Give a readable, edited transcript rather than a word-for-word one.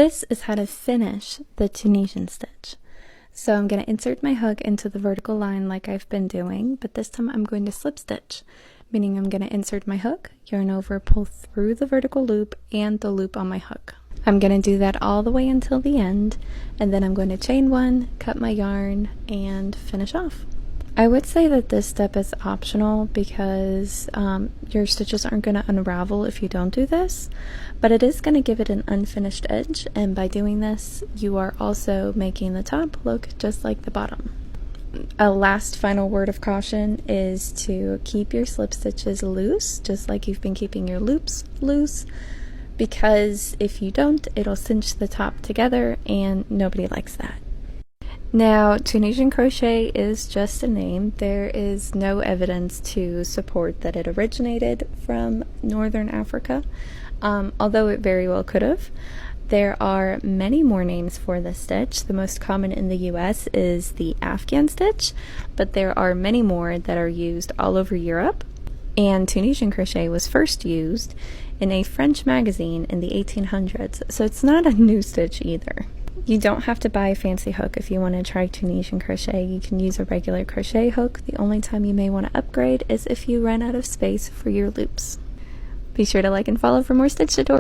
This is how to finish the Tunisian stitch. So I'm going to insert my hook into the vertical line like I've been doing, but this time I'm going to slip stitch, meaning I'm going to insert my hook, yarn over, pull through the vertical loop and the loop on my hook. I'm going to do that all the way until the end, and then I'm going to chain one, cut my yarn, and finish off. I would say that this step is optional because your stitches aren't going to unravel if you don't do this, but it is going to give it an unfinished edge, and by doing this you are also making the top look just like the bottom. A last final word of caution is to keep your slip stitches loose, just like you've been keeping your loops loose, because if you don't, it'll cinch the top together and nobody likes that. Now, Tunisian crochet is just a name. There is no evidence to support that it originated from Northern Africa, although it very well could have. There are many more names for this stitch. The most common in the US is the Afghan stitch, but there are many more that are used all over Europe. And Tunisian crochet was first used in a French magazine in the 1800s, so it's not a new stitch either. You don't have to buy a fancy hook if you want to try Tunisian crochet. You can use a regular crochet hook. The only time you may want to upgrade is if you run out of space for your loops. Be sure to like and follow for more stitch tutorials.